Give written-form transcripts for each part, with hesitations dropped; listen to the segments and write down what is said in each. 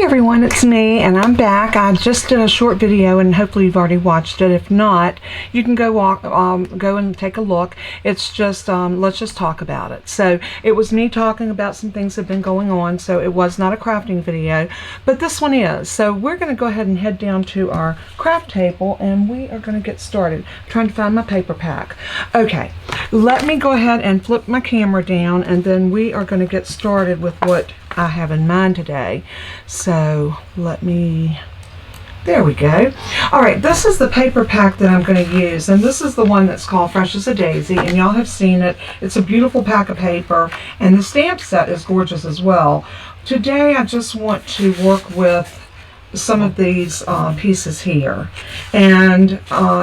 everyone, it's me and I'm back. I just did a short video and hopefully you've already watched it. If not, you can go and take a look. It's just let's just talk about it. So it was me talking about some things that have been going on, so it was not a crafting video, but this one is. So we're going to go ahead and head down to our craft table and we are going to get started. I'm trying to find my paper pack. Okay, let me go ahead and flip my camera down and then we are going to get started with what I have in mind today. So let me, there we go. All right, this is the paper pack that I'm going to use, and this is the one that's called Fresh as a Daisy, and y'all have seen it. It's a beautiful pack of paper, and the stamp set is gorgeous as well. Today I just want to work with some of these pieces here, and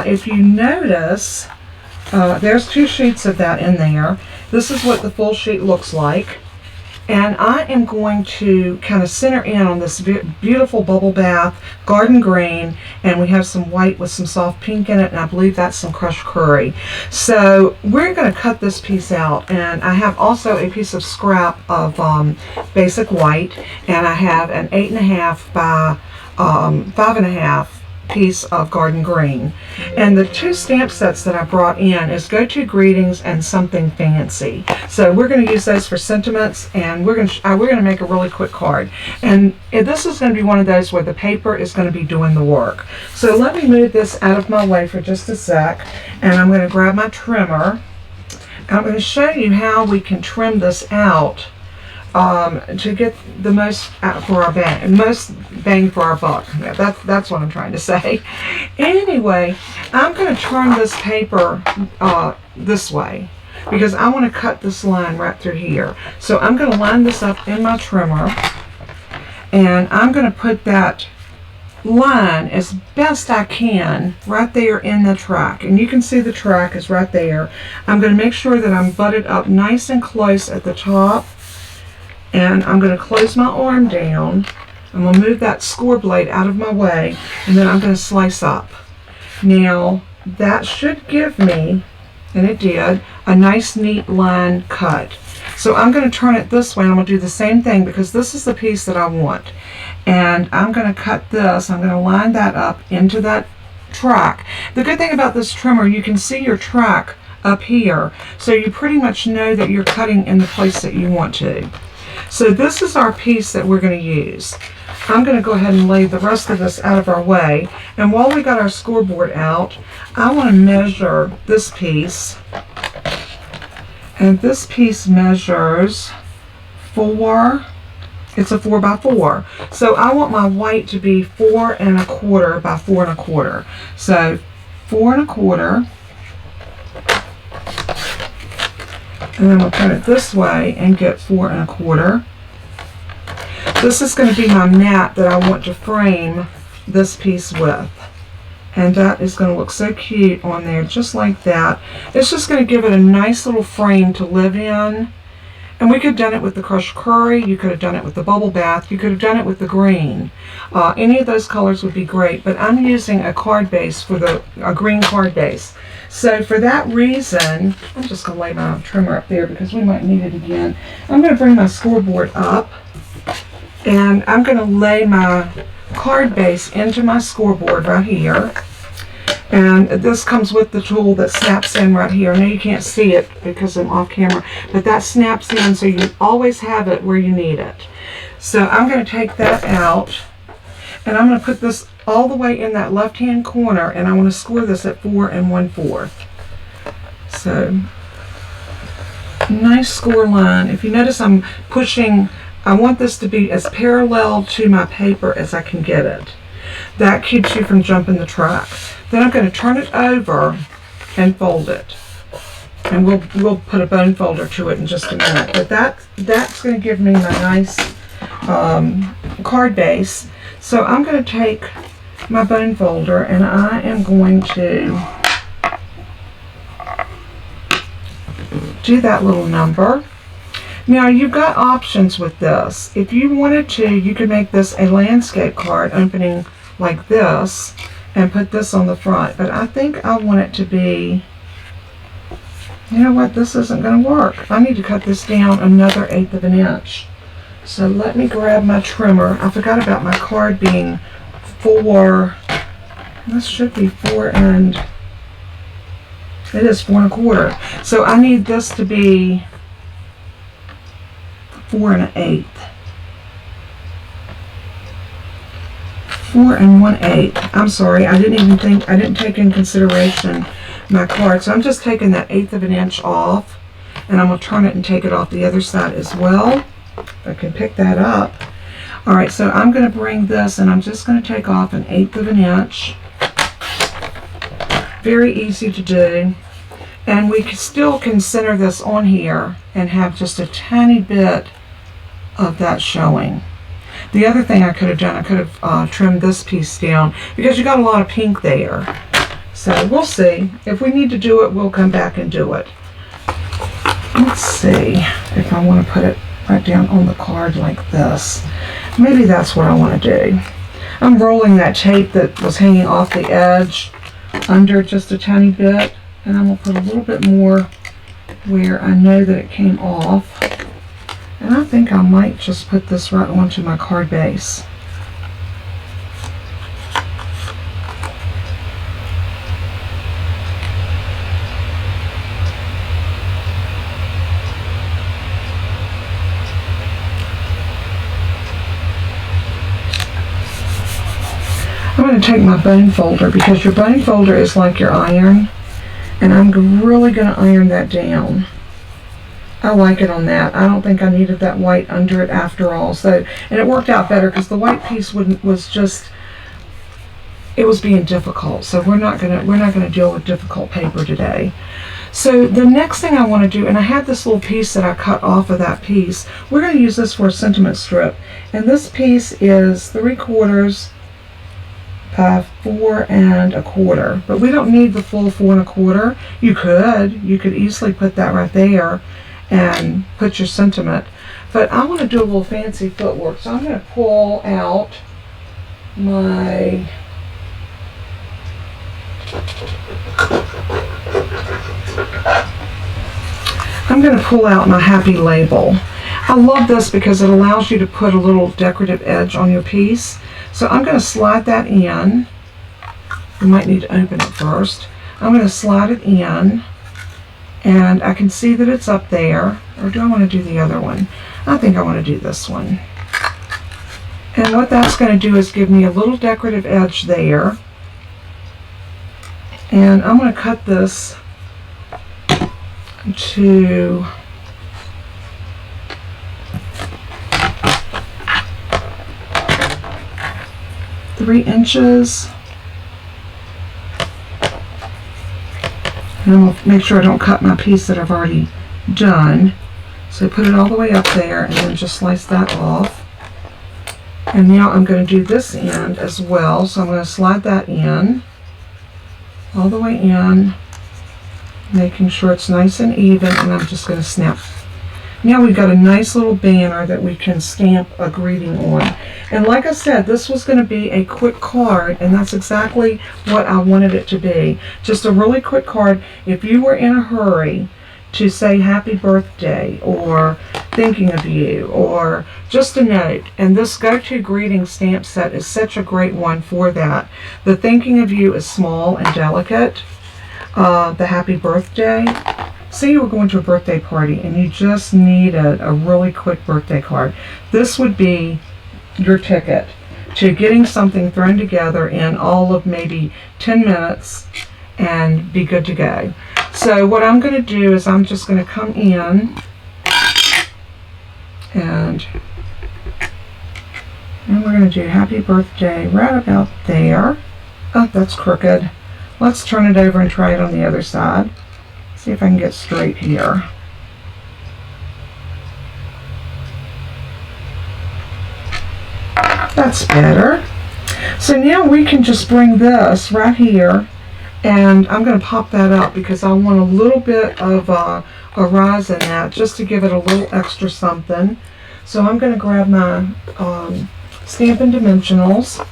if you notice, there's 2 sheets of that in there. This is what the full sheet looks like. And I am going to kind of center in on this beautiful bubble bath garden green, and we have some white with some soft pink in it, and I believe that's some crushed curry. So we're going to cut this piece out, and I have also a piece of scrap of basic white, and I have an 8.5 by 5.5 piece of garden green. And the 2 stamp sets that I brought in is Go To Greetings and Something Fancy. So we're going to use those for sentiments, and we're going to make a really quick card. And this is going to be one of those where the paper is going to be doing the work. So let me move this out of my way for just a sec, and I'm going to grab my trimmer. And I'm going to show you how we can trim this out to get the most for our bang for our buck. Yeah, that's what I'm trying to say. Anyway, I'm going to turn this paper this way because I want to cut this line right through here. So I'm going to line this up in my trimmer, and I'm going to put that line as best I can right there in the track, and you can see the track is right there. I'm going to make sure that I'm butted up nice and close at the top. And I'm going to close my arm down. I'm going to move that score blade out of my way, and then I'm going to slice up. Now, that should give me, and it did, a nice neat line cut. So I'm going to turn it this way, and I'm going to do the same thing because this is the piece that I want. And I'm going to cut this. I'm going to line that up into that track. The good thing about this trimmer, you can see your track up here, so you pretty much know that you're cutting in the place that you want to. So this is our piece that we're going to use. I'm going to go ahead and lay the rest of this out of our way. And while we got our scoreboard out, I want to measure this piece. And this piece measures 4. It's a 4 by 4. So I want my white to be 4 1/4 by 4 1/4. So 4 1/4. And then we'll turn it this way and get 4 1/4. This is going to be my mat that I want to frame this piece with. And that is going to look so cute on there, just like that. It's just going to give it a nice little frame to live in. And we could have done it with the crushed curry, you could have done it with the bubble bath, you could have done it with the green. Any of those colors would be great, but I'm using a card base for a green card base. So for that reason, I'm just going to lay my trimmer up there because we might need it again. I'm going to bring my scoreboard up, and I'm going to lay my card base into my scoreboard right here. And this comes with the tool that snaps in right here. I know you can't see it because I'm off camera, but that snaps in so you always have it where you need it. So I'm going to take that out, and I'm going to put this all the way in that left-hand corner, and I want to score this at 4 1/4. So, nice score line. If you notice, I'm pushing, I want this to be as parallel to my paper as I can get it. That keeps you from jumping the track. Then I'm going to turn it over and fold it. And we'll put a bone folder to it in just a minute. But that's going to give me my nice card base. So I'm going to take my bone folder and I am going to do that little number. Now you've got options with this. If you wanted to, you could make this a landscape card opening like this and put this on the front. But I think I want it to be, you know what, this isn't going to work. I need to cut this down another 1/8 of an inch. So let me grab my trimmer. I forgot about my card being 4. This should be 4 and it is 4 1/4. So I need this to be 4 1/8. 4 1/8. I'm sorry, I didn't take in consideration my card. So I'm just taking that 1/8 of an inch off, and I'm going to turn it and take it off the other side as well. I can pick that up. All right, so I'm going to bring this and I'm just going to take off 1/8 of an inch. Very easy to do. And we still can center this on here and have just a tiny bit of that showing. The other thing I could have done, I could have trimmed this piece down because you got a lot of pink there. So we'll see. If we need to do it, we'll come back and do it. Let's see if I want to put it right down on the card like this. Maybe that's what I want to do. I'm rolling that tape that was hanging off the edge under just a tiny bit, and I'm going to put a little bit more where I know that it came off. And I think I might just put this right onto my card base. I'm going to take my bone folder, because your bone folder is like your iron, and I'm really going to iron that down. I like it on that. I don't think I needed that white under it after all. So, and it worked out better because the white piece was just, it was being difficult. So we're not gonna deal with difficult paper today. So the next thing I want to do, and I had this little piece that I cut off of that piece. We're going to use this for a sentiment strip, and this piece is 3/4 by 4 1/4. But we don't need the full 4 1/4. You could easily put that right there and put your sentiment. But I want to do a little fancy footwork, so I'm going to pull out my happy label. I love this because it allows you to put a little decorative edge on your piece. So I'm going to slide that in. You might need to open it first. I'm going to slide it in, and I can see that it's up there. Or do I want to do the other one? I think I want to do this one. And what that's going to do is give me a little decorative edge there. And I'm going to cut this to three inches. And I'm going to make sure I don't cut my piece that I've already done. So put it all the way up there and then just slice that off. And now I'm going to do this end as well. So I'm going to slide that in, all the way in, making sure it's nice and even, and I'm just going to snap. Now we've got a nice little banner that we can stamp a greeting on. And like I said, this was going to be a quick card, and that's exactly what I wanted it to be. Just a really quick card. If you were in a hurry to say happy birthday, or thinking of you, or just a note, and this go-to greeting stamp set is such a great one for that. The thinking of you is small and delicate. The happy birthday. Say you were going to a birthday party and you just needed a really quick birthday card. This would be your ticket to getting something thrown together in all of maybe 10 minutes and be good to go. So what I'm going to do is I'm just going to come in and we're going to do happy birthday right about there. Oh, that's crooked. Let's turn it over and try it on the other side. See if I can get straight here. That's better. So now we can just bring this right here, and I'm going to pop that up because I want a little bit of a rise in that, just to give it a little extra something. So I'm going to grab my Stampin' Dimensionals,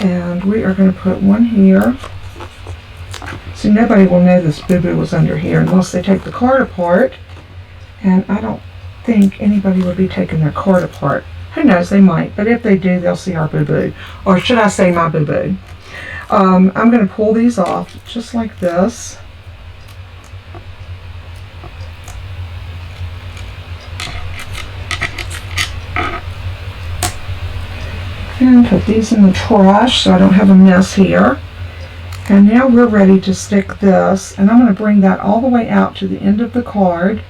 and we are going to put one here. See, nobody will know this boo-boo was under here unless they take the card apart, and I don't think anybody would be taking their card apart. Who knows, they might, but if they do, they'll see our boo-boo. Or should I say my boo-boo. I'm going to pull these off just like this. And put these in the trash so I don't have a mess here. And now we're ready to stick this, and I'm going to bring that all the way out to the end of the card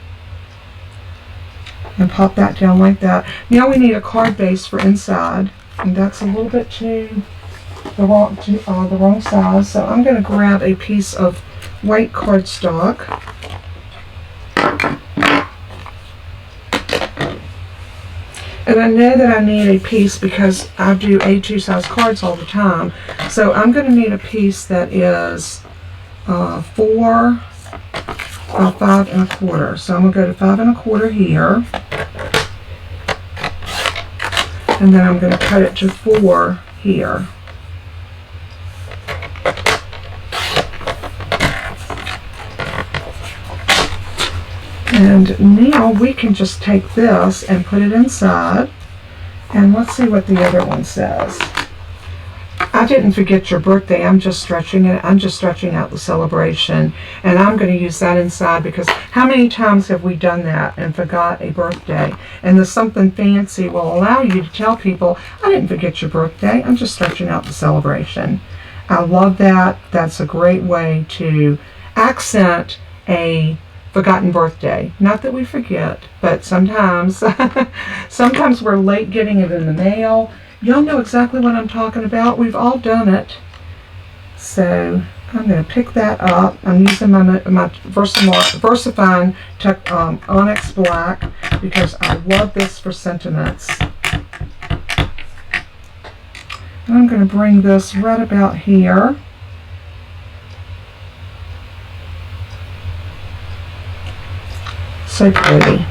and pop that down like that. Now we need a card base for inside, and that's a little bit too the wrong size, so I'm going to grab a piece of white cardstock. And I know that I need a piece because I do A2 size cards all the time. So I'm going to need a piece that is 4 by 5 1/4. So I'm going to go to 5 1/4 here. And then I'm going to cut it to 4 here. And now we can just take this and put it inside. And let's see what the other one says. I didn't forget your birthday. I'm just stretching it. I'm just stretching out the celebration. And I'm going to use that inside because how many times have we done that and forgot a birthday? And the Something Fancy will allow you to tell people, I didn't forget your birthday. I'm just stretching out the celebration. I love that. That's a great way to accent a forgotten birthday. Not that we forget, but sometimes sometimes we're late getting it in the mail. Y'all know exactly what I'm talking about. We've all done it. So I'm going to pick that up. I'm using my VersaFine Onyx Black because I love this for sentiments. And I'm going to bring this right about here. So pretty.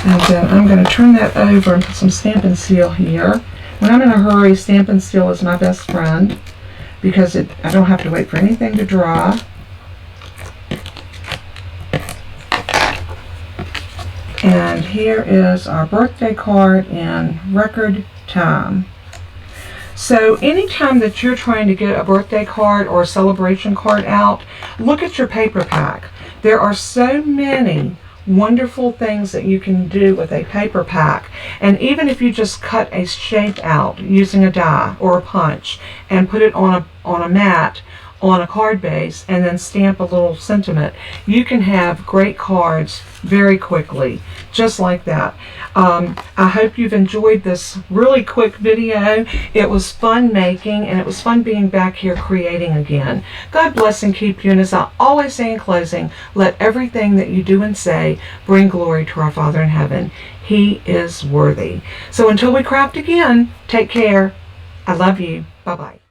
And then I'm going to turn that over and put some Stampin' Seal here. When I'm in a hurry, Stampin' Seal is my best friend because I don't have to wait for anything to dry. And here is our birthday card in record time. So anytime that you're trying to get a birthday card or a celebration card out, look at your paper pack. There are so many wonderful things that you can do with a paper pack. And even if you just cut a shape out using a die or a punch and put it on a mat on a card base and then stamp a little sentiment, you can have great cards very quickly, just like that. I hope you've enjoyed this really quick video. It was fun making, and it was fun being back here creating again. God bless and keep you, and as I always say in closing, let everything that you do and say bring glory to our Father in heaven. He is worthy. So until we craft again, take care. I love you. Bye-bye.